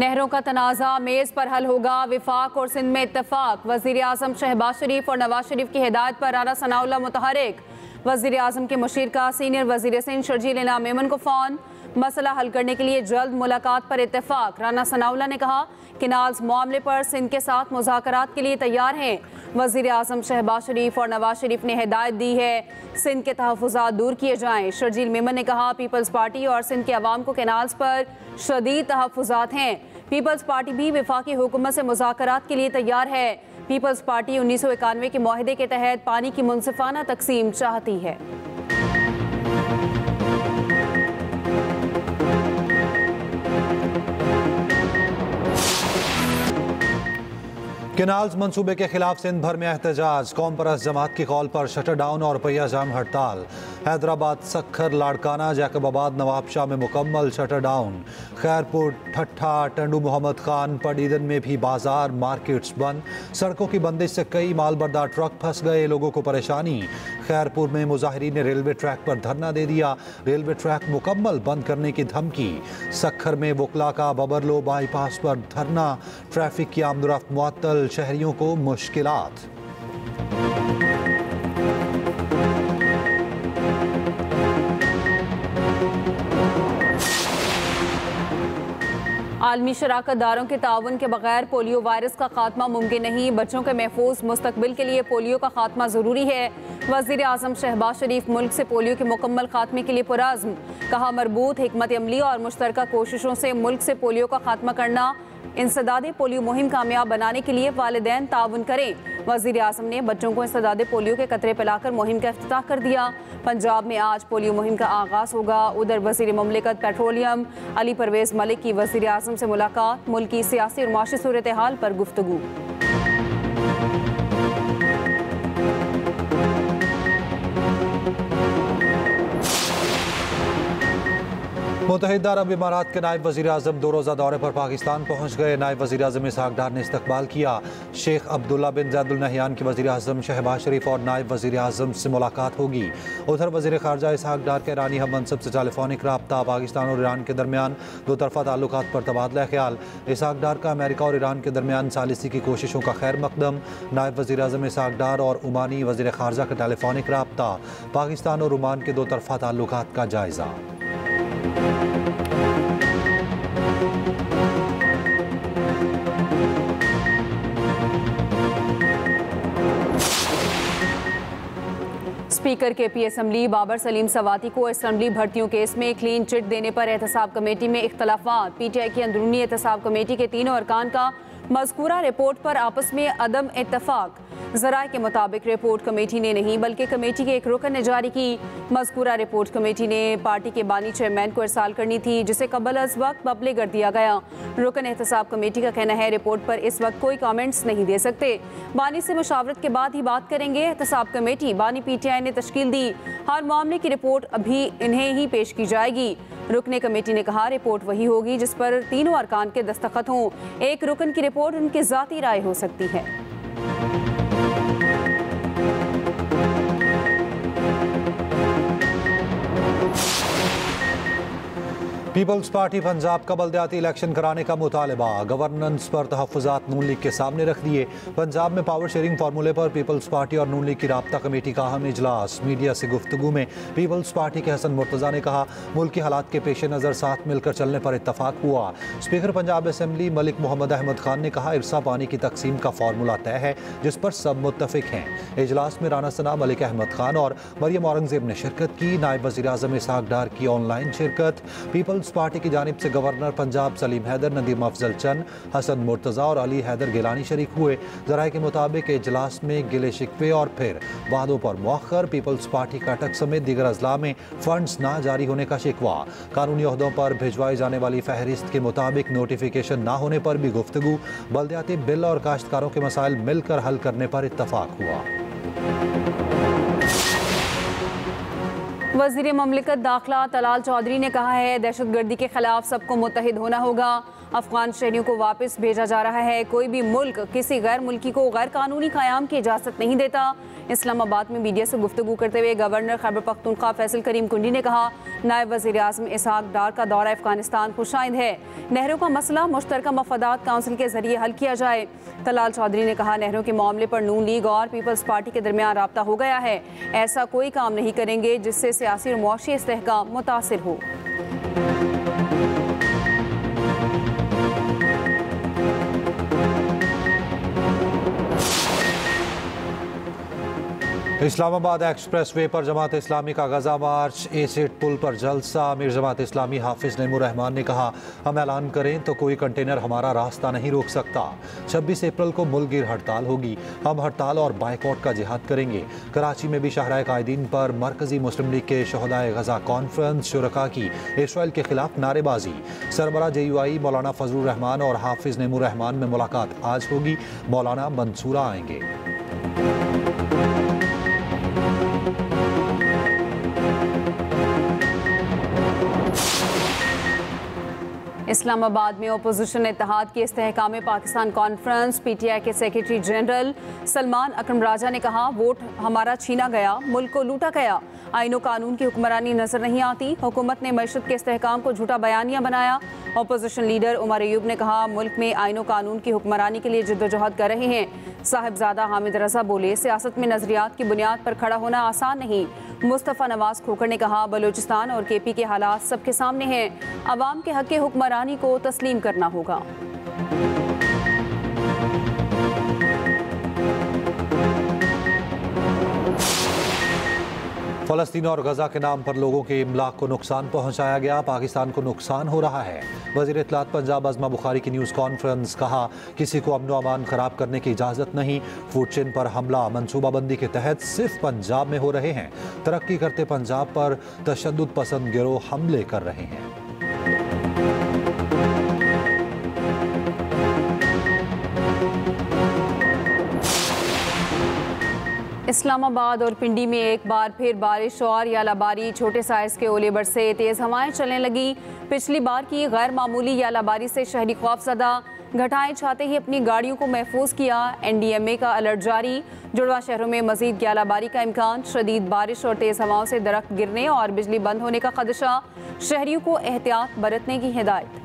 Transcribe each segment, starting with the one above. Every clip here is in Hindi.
नहरों का तनाज़ा मेज़ पर हल होगा, विफाक और सिंध में इत्तफाक। वज़ीर आज़म शहबाज शरीफ और नवाज शरीफ की हिदायत पर राना सनाउल्लाह मुतहरिक। वज़ीर आज़म के मुशीर का सीनियर वज़ीर सिंध शर्जील इनाम मेमन को फ़ोन। मसला हल करने के लिए जल्द मुलाकात पर इत्तफाक। राना सनाउल्लाह ने कहा किनाल्स मामले पर सिंध के साथ मुज़ाकरात के लिए तैयार हैं। वज़ीर आज़म शहबाज शरीफ और नवाज शरीफ ने हिदायत दी है सिंध के तहफ़्फ़ुज़ात दूर किए जाएँ। शर्जील मेमन ने कहा पीपल्स पार्टी और सिंध के अवाम को कैनाल्स पर शदीद तहफ़्फ़ुज़ात हैं। पीपल्स पार्टी भी वफाकी हुकूमत से मुज़ाकरात के लिए तैयार है। पीपल्स पार्टी 1991 के मुआहदे के तहत पानी की मुनसिफाना तकसीम चाहती है। केनाल्स मंसूबे के खिलाफ सिंध भर में एहतजाज। कौम परस्त जमात की कॉल पर शटर डाउन और पहिया जाम हड़ताल। हैदराबाद, सखर, लाड़काना, जैकबाबाद, नवाबशाह में मुकम्मल शटर डाउन। खैरपुर, ठट्ठा, टंडू मोहम्मद खान, पडीदन में भी बाजार मार्केट्स बंद। सड़कों की बंदिश से कई मालबरदार ट्रक फंस गए, लोगों को परेशानी। खैरपुर में मुजाहिरीन ने रेलवे ट्रैक पर धरना दे दिया, रेलवे ट्रैक मुकम्मल बंद करने की धमकी। सखर में बुकला का बबरलो बाईपास पर धरना, ट्रैफिक की आमदोरफ्त मुअत्तल, शहरियों को मुश्किलात। आलमी शराकत दारों के ताउन के बगैर पोलियो वायरस का खात्मा मुमकिन नहीं। बच्चों के महफूज मुस्तकबिल के लिए पोलियो का खात्मा ज़रूरी है। वज़ीर आज़म शहबाज शरीफ मुल्क से पोलियो के मुकम्मल खात्मे के लिए पुरअज़्म। कहा मरबूत हिकमत अमली और मुश्तरका कोशिशों से मुल्क से पोलियो का खात्मा करना। इंसदादे पोलियो मुहिम कामयाब बनाने के लिए वालिदैन ताउन करें। वज़ीर आज़म ने बच्चों को इंसदादे पोलियो के कतरे पिलाकर मुहिम का इफ्तिताह कर दिया। पंजाब में आज पोलियो मुहिम का आगाज़ होगा। उधर वज़ीर ममलिकत पेट्रोलियम अली परवेज़ मलिक की वज़ीर आज़म से मुलाकात, मुल्क की सियासी और माशी सूरत हाल पर गुफ्तगू। मुत्तहिदा अरब इमारात के नायब वज़ीर आज़म 2 रोज़ा दौरे पर पाकिस्तान पहुँच गए। नायब वज़ीर आज़म इसहाक डार ने इस्तकबाल किया। शेख अब्दुल्ला बिन ज़ैद अल नहयान की वज़ीर आज़म शहबाज शरीफ और नायब वज़ीर आज़म से मुलाकात होगी। उधर वज़ीर ख़ारजा इसहाक डार के ईरानी हम मनसब से टेलीफोनिक रब्ता। पाकिस्तान और ईरान के दरमियान दो तरफ़ा ताल्लुकात पर तबादला ख्याल। इसहाक डार का अमेरिका और ईरान के दरमियान सालिसी की कोशिशों का खैर मकदम। नायब वज़ीर आज़म इसहाक डार और ओमानी वज़ीर ख़ारजा का टेलीफोनिक रब्ता। पाकिस्तान और ओमान के दो तरफ़ा ताल्लुकात का जायज़ा। स्पीकर के पी असम्बली बाबर सलीम सवाती को असम्बली भर्तियों केस में क्लीन चिट देने पर एहतसाब कमेटी में इख्तलाफात। पीटीआई की अंदरूनी एहतसाब कमेटी के तीनों अरकान का मज़कूरा रिपोर्ट पर आपस में अदम इत्तफाक। ज़राए के मुताबिक रिपोर्ट कमेटी ने नहीं बल्कि कमेटी के एक रुकन ने जारी की। मज़कूरा रिपोर्ट कमेटी ने पार्टी के बानी चेयरमैन को इरसाल करनी थी, जिसे कबल अज़ वक्त पब्लिक कर दिया गया। रुकन एहतसाब कमेटी का कहना है रिपोर्ट पर इस वक्त कोई कमेंट्स नहीं दे सकते, बानी से मुशावरत के बाद ही बात करेंगे। एहतसाब कमेटी बानी पीटीआई ने तश्कील दी, हर मामले की रिपोर्ट अभी इन्हें ही पेश की जाएगी। रुकने कमेटी ने कहा रिपोर्ट वही होगी जिस पर तीनों अरकान के दस्तखत हों। एक रुकन की रिपोर्ट उनकी ज़ाती राय हो सकती है। पीपल्स पार्टी पंजाब का बल्दियाती इलेक्शन कराने का मुतालबा। गवर्नेंस पर तहफ़्फ़ुज़ात नून लीग के सामने रख दिए। पंजाब में पावर शेयरिंग फार्मूले पर पीपल्स पार्टी और नून लीग की राब्ता कमेटी का अहम इजलास। मीडिया से गुफ्तगू में पीपल्स पार्टी के हसन मुर्तज़ा ने कहा मुल्क की हालात के पेश नज़र साथ मिलकर चलने पर इत्तफाक हुआ। स्पीकर पंजाब असम्बली मलिक मोहम्मद अहमद खान ने कहा इरसा पानी की तकसीम का फार्मूला तय है जिस पर सब मुत्तफिक हैं। इजलास में राना सना, मलिक अहमद खान और मरियम औरंगज़ेब ने शिरकत की। नायब वज़ीर आज़म इसहाक डार की ऑनलाइन शिरकत। पीपल्स पार्टी की जानिब से गवर्नर पंजाब सलीम हैदर, नदीम अफजल चंद, हसन मुर्तज़ा और अली हैदर गिलानी शरीक हुए। ज़राए के मुताबिक इजलास में गिले शिकवे और फिर वादों पर मौखर। पीपल्स पार्टी का अटक समेत दीगर अजला में फंड्स ना जारी होने का शिकवा। कानूनी ओहदों पर भिजवाई जाने वाली फहरिस्त के मुताबिक नोटिफिकेशन ना होने पर भी गुफ्तगू। बल्दियाती बिल और काश्तकारों के मसाइल मिलकर हल करने पर इत्तफाक हुआ। वज़ीर ममलिकत दाखिला तलाल चौधरी ने कहा है दहशतगर्दी के खिलाफ सबको मुत्तहिद होना होगा। अफगान शहरियों को वापस भेजा जा रहा है। कोई भी मुल्क किसी गैर मुल्की को गैर कानूनी क़याम की इजाज़त नहीं देता। इस्लामाबाद में मीडिया से गुफ्तगू करते हुए गवर्नर खैबर पख्तूनख्वा फैसल करीम कुंडी ने कहा नायब वज़ीर आज़म इसहाक डार का दौरा अफगानिस्तान खुशाइंद है। नहरों का मसला मुश्तरका मफादात काउंसिल के जरिए हल किया जाए। तलाल चौधरी ने कहा, नहरों के मामले पर नून लीग और पीपल्स पार्टी के दरमियान राब्ता हो गया है। ऐसा कोई काम नहीं करेंगे जिससे सियासी और मुआशी इस्तेहकाम मुतासिर हो। इस्लामाबाद एक्सप्रेस वे पर जमात इस्लामी का गजा मार्च, एसिड पुल पर जलसा। अमीर जमात इस्लामी हाफिज नईमुर रहमान ने कहा, हम ऐलान करें तो कोई कंटेनर हमारा रास्ता नहीं रोक सकता। 26 अप्रैल को मुल्क गिर हड़ताल होगी। हम हड़ताल और बाइकआउट का जिहाद करेंगे। कराची में भी शाहराए कायदीन पर मरकजी मुस्लिम लीग के शोहदाए गजा कॉन्फ्रेंस शुरका की इसराइल के खिलाफ नारेबाजी। सरबरा JUI मौलाना फजलुर रहमान और हाफिज नईमुर रहमान में मुलाकात आज होगी। मौलाना मंसूरा आएंगे। इस्लामाबाद में अपोजिशन इत्तेहाद की इस्तेहकाम पाकिस्तान कॉन्फ्रेंस। PTI के सेक्रेटरी जनरल सलमान अकरम राजा ने कहा, वोट हमारा छीना गया, मुल्क को लूटा गया। आईन कानून की हुक्मरानी नजर नहीं आती। हुकूमत ने मईशत के इस्तेहकाम को झूठा बयानिया बनाया। अपोजिशन लीडर उमर अयूब ने कहा, मुल्क में आईन कानून की हुक्मरानी के लिए जद्दोजहद कर रहे हैं। साहिबजादा हामिद रजा बोले, सियासत में नजरियात की बुनियाद पर खड़ा होना आसान नहीं। मुस्तफ़ा नवाज खोखर ने कहा, बलूचिस्तान और KP के हालात सबके सामने हैं। अवाम के हक हुक्मरानी को तस्लीम करना होगा। फ़लस्तीन और गजा के नाम पर लोगों के इमलाक को नुकसान पहुंचाया गया। पाकिस्तान को नुकसान हो रहा है। वज़ीर इत्तलात पंजाब अज़मा बुखारी की न्यूज़ कॉन्फ्रेंस। कहा, किसी को अमन व अमान ख़राब करने की इजाज़त नहीं। फूड चेन पर हमला मनसूबाबंदी के तहत सिर्फ पंजाब में हो रहे हैं। तरक्की करते पंजाब पर तशद्दुद पसंद गिरोह हमले कर रहे हैं। इस्लामाबाद और पिंडी में एक बार फिर बारिश और यालाबारी। छोटे साइज के ओले बरसे, तेज हवाएं चलने लगी। पिछली बार की गैर मामूली यालाबारी से शहरी खौफजदा। घटाएं छाते ही अपनी गाड़ियों को महफूज किया। NDMA का अलर्ट जारी। जुड़वा शहरों में मजीद यालाबारी का इम्कान। शदीद बारिश और तेज हवाओं से दरख्त गिरने और बिजली बंद होने का खदशा। शहरियों को एहतियात बरतने की हिदायत।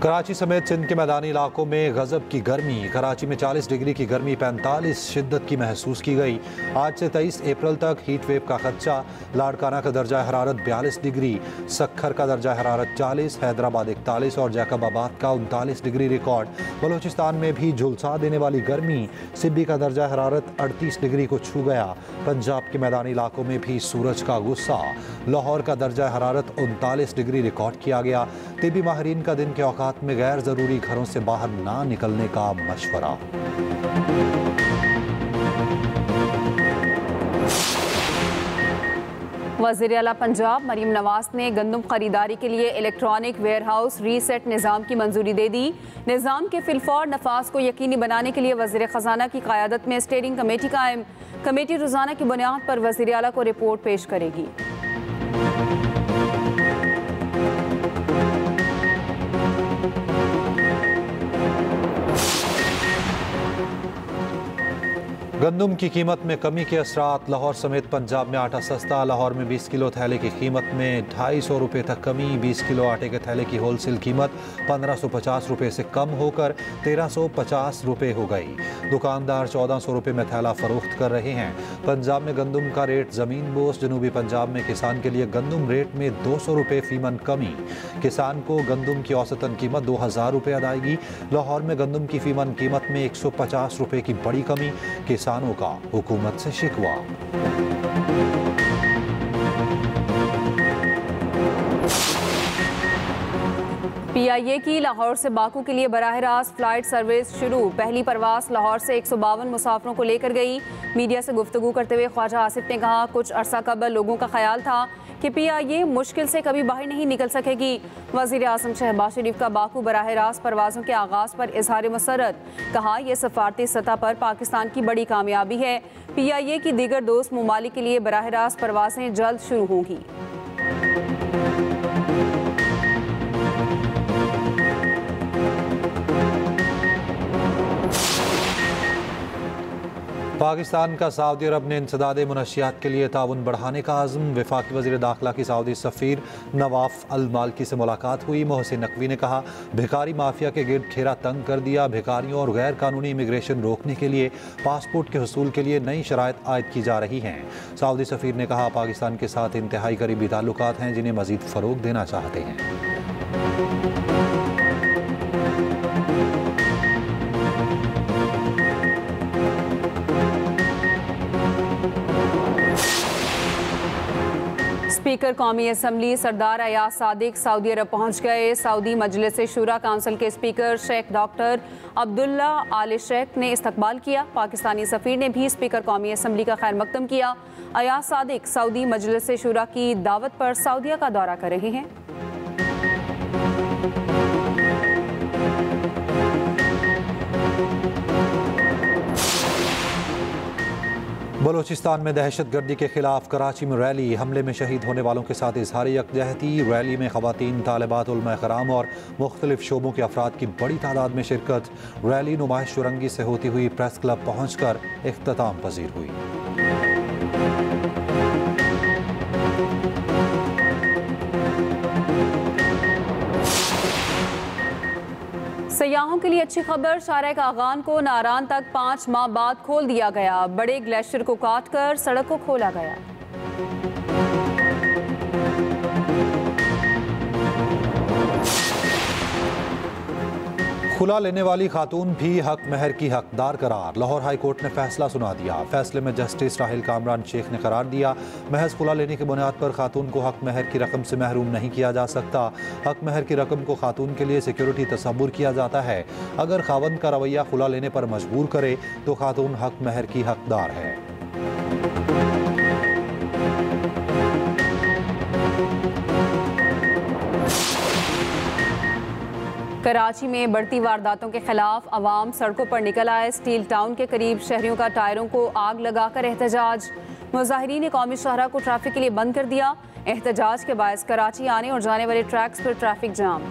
कराची समेत सिंध के मैदानी इलाकों में गजब की गर्मी। कराची में 40 डिग्री की गर्मी 45 शिद्दत की महसूस की गई। आज से 23 अप्रैल तक हीट वेव का खदशा। लाड़काना का दर्जा हरारत 42 डिग्री, सखर का दर्जा हरारत 40, हैदराबाद 41 और जैकबाबाद का 39 डिग्री रिकॉर्ड। बलूचिस्तान में भी झुलसा देने वाली गर्मी। सिब्बी का दर्जा हरारत 38 डिग्री को छू गया। पंजाब के मैदानी इलाकों में भी सूरज का गुस्सा। लाहौर का दर्जा हरारत 39 डिग्री रिकॉर्ड किया गया। तिबी माहिरीन का दिन के औकात में गैर जरूरी घरों से बाहर ना निकलने का मशवरा। वज़ीर आला पंजाब मरीम नवाज ने गंदम खरीदारी के लिए इलेक्ट्रॉनिक वेयर हाउस रीसेट निज़ाम की मंजूरी दे दी। निज़ाम के फिलफौर नफाज को यकीनी बनाने के लिए वज़ीर ख़जाना की क़यादत में स्टीयरिंग कमेटी कायम। कमेटी रोज़ाना की बुनियाद पर वज़ीर आला को रिपोर्ट पेश करेगी। गंदम की कीमत में कमी के असरात। लाहौर समेत पंजाब में आटा सस्ता। लाहौर में 20 किलो थैले की कीमत में 250 रुपये तक कमी। 20 किलो आटे के थैले की होलसेल कीमत 1550 रुपये से कम होकर 1350 रुपये हो गई। दुकानदार 1400 रुपये में थैला फरोख्त कर रहे हैं। पंजाब में गंदम का रेट ज़मीन बोस। जनूबी पंजाब में किसान के लिए गंदम रेट में 200 रुपये फीमन कमी। किसान को गंदम की औसतन कीमत 2000 रुपये अदाएगी। लाहौर में गंदम की फीमन कीमत में 150 रुपये की बड़ी कमी। किसानों का हुकूमत से शिकवा। PIA की लाहौर से बाकू के लिए बराह रास्त फ्लाइट सर्विस शुरू। पहली परवास लाहौर से 152 मुसाफिरों को लेकर गई। मीडिया से गुफ्तगू करते हुए ख्वाजा आसिफ ने कहा, कुछ अरसा कबल लोगों का ख्याल था कि PIA मुश्किल से कभी बाहर नहीं निकल सकेगी। वज़ीर आज़म शहबाज शरीफ का बाकू बराह रास्त परवाज़ों के आगाज़ पर इज़हार मसरत। कहा, यह सफारती सतह पर पाकिस्तान की बड़ी कामयाबी है। PIA की दीगर दोस्त ममालिक के लिए बराह रास्त परवाज़ें जल्द शुरू होंगी। पाकिस्तान का सऊदी अरब ने इंसदाद मुनशियात के लिए ताउन बढ़ाने का आज़म। वफाकी वज़ीर दाखिला की सऊदी सफ़ीर नवाफ अल मालकी से मुलाकात हुई। मोहसिन नकवी ने कहा, भिखारी माफिया के गिर्द घेरा तंग कर दिया। भिखारियों और गैर कानूनी इमिग्रेशन रोकने के लिए पासपोर्ट के हुसूल के लिए नई शराइत आयद की जा रही हैं। सऊदी सफ़ीर ने कहा, पाकिस्तान के साथ इंतहाई करीबी ताल्लुकात हैं जिन्हें मज़ीद फ़रोग़ देना चाहते हैं। स्पीकर कौमी असम्बली सरदार अयाज सादिक सऊदी अरब पहुंच गए। सऊदी मजलिस शूरा काउंसिल के स्पीकर शेख डॉक्टर अब्दुल्ला आल शेख ने इस्तकबाल किया। पाकिस्तानी सफ़ीर ने भी स्पीकर कौमी असम्बली का खैर मकदम किया। अयाज सादिक सऊदी मजलिस शूरा की दावत पर सऊदीया का दौरा कर रहे हैं। बलूचिस्तान में दहशतगर्दी के खिलाफ कराची में रैली। हमले में शहीद होने वालों के साथ इजहार यकजहती। रैली में ख़वातीन, तालिबात, उलमा कराम और मुख्तलिफ शोबों के अफराद की बड़ी तादाद में शिरकत। रैली नुमाइश चुरंगी से होती हुई प्रेस क्लब पहुँच कर इख्तिताम पजीर हुई। सयाहों के लिए अच्छी खबर, शारक आगान को नारान तक 5 माह बाद खोल दिया गया। बड़े ग्लेशियर को काटकर सड़क को खोला गया। खुला लेने वाली खातून भी हक महर की हकदार करार। लाहौर हाई कोर्ट ने फैसला सुना दिया। फैसले में जस्टिस राहिल कामरान शेख ने करार दिया, महज खुला लेने की बुनियाद पर खातून को हक महर की रकम से महरूम नहीं किया जा सकता। हक महर की रकम को खातून के लिए सिक्योरिटी तसव्वुर किया जाता है। अगर खावंद का रवैया खुला लेने पर मजबूर करे तो खातून हक महर की हकदार है। कराची में बढ़ती वारदातों के खिलाफ अवाम सड़कों पर निकल आए। स्टील टाउन के करीब शहरियों का टायरों को आग लगाकर एहतजाज। मुजाहिरीन ने कौमी शाहरा को ट्रैफिक के लिए बंद कर दिया। एहतजाज के बायस कराची आने और जाने वाले ट्रैक्स पर ट्रैफिक जाम।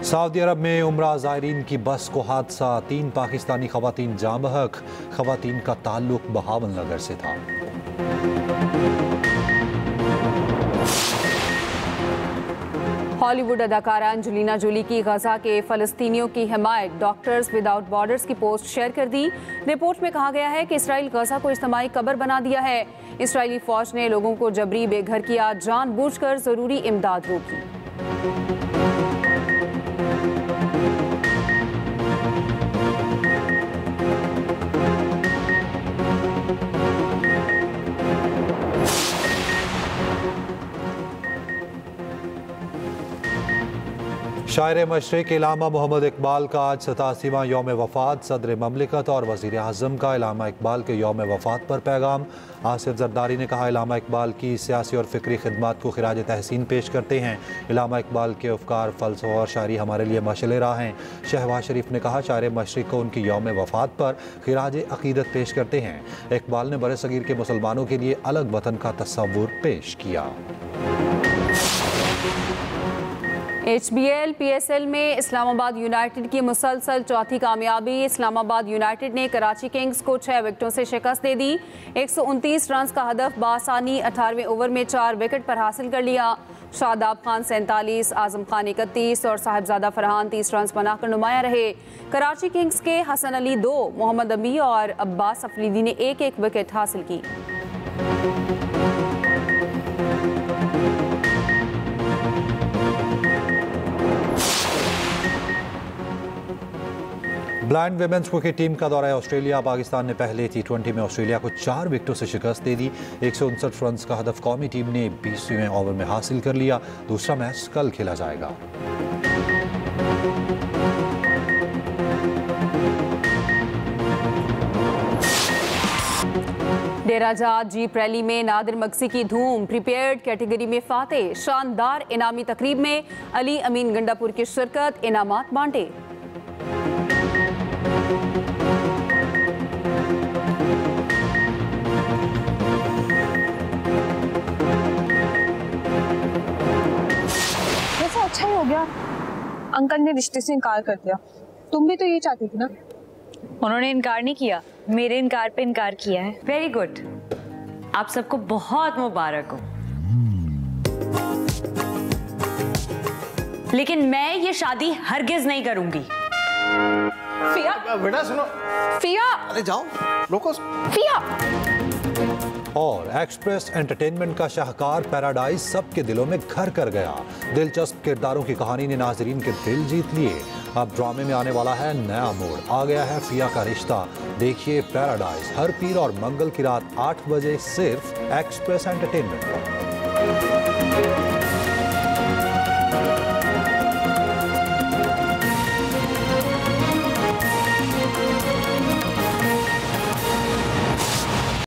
सऊदी अरब में उम्रा ज़ायरीन की बस को हादसा। 3 पाकिस्तानी ख़वातीन जाँ बहक। ख़वातीन का ताल्लुक बहावन नगर से था। हॉलीवुड अदाकारा एंजेलिना जोली की गजा के फ़लस्तीनियों की हिमायत। डॉक्टर्स विदाउट बॉर्डर्स की पोस्ट शेयर कर दी। रिपोर्ट में कहा गया है कि इसराइल गजा को इज्तिमाई कब्र बना दिया है। इसराइली फ़ौज ने लोगों को जबरी बेघर किया, जानबूझकर ज़रूरी इमदाद रोकी। शायर मशरिक इलामा मोहम्मद इकबाल का आज 87वां यौम वफ़ात। सदर ममलिकत और वज़ीर आज़म का इलामा इकबाल के यौम वफ़ात पर पैगाम। आसिफ जरदारी ने कहा, इलामा इकबाल की सियासी और फ़िक्री खिदमात को खिराज तहसीन पेश करते हैं। इलामा इकबाल के अफ़कार, फ़लसफ़ा और शायरी हमारे लिए मशअल राह हैं। शहबाज शरीफ ने कहा, शायर मशरिक को उनकी यौम वफ़ात पर खिराज अक़ीदत पेश करते हैं। इकबाल ने बरसगीर के मुसलमानों के लिए अलग वतन का तस्वुर पेश किया। HBL PSL में इस्लामाबाद यूनाइटेड की मुसलसल चौथी कामयाबी। इस्लामाबाद यूनाइटेड ने कराची किंग्स को 6 विकेटों से शिकस्त दे दी। 129 रन का हदफ बासानी 18वें ओवर में 4 विकेट पर हासिल कर लिया। शादाब खान 47, आजम खान 31 और साहिबजादा फरहान 30 रन बनाकर नुमाया रहे। कराची किंग्स के हसन अली 2, मोहम्मद अमी और अब्बास अफरीदी ने 1-1 विकेट हासिल की। ब्लाइंड विमेंस क्रिकेट टीम का दौरा है ऑस्ट्रेलिया। पाकिस्तान ने पहले T20 में ऑस्ट्रेलिया को 4 विकेटों से शिकस्त दे दी। 159 रन का हदफ कौमी टीम ने 20वें ओवर में हासिल कर लिया। दूसरा मैच कल खेला जाएगा। डेराजात जीप रैली में नादिर मगसी की धूम। प्रीपेयर्ड कैटेगरी में फातेह। शानदार इनामी तकरीब में अली अमीन गंडापुर की शिरकत। इनामात बांटे। अंकल ने रिश्ते से इनकार कर दिया। तुम भी तो ये चाहती थी ना? उन्होंने इनकार नहीं किया, मेरे इनकार पे इनकार किया है। वेरी गुड, आप सबको बहुत मुबारक हो। लेकिन मैं ये शादी हरगिज नहीं करूंगी। फिया, बेटा सुनो। फिया, अरे जाओ, रोको। फिया। और एक्सप्रेस एंटरटेनमेंट का शाहकार पैराडाइज सबके दिलों में घर कर गया। दिलचस्प किरदारों की कहानी ने नाजरीन के दिल जीत लिए। अब ड्रामे में आने वाला है नया मोड़। आ गया है फिया का रिश्ता। देखिए पैराडाइज हर पीर और मंगल की रात 8 बजे सिर्फ एक्सप्रेस एंटरटेनमेंट पर।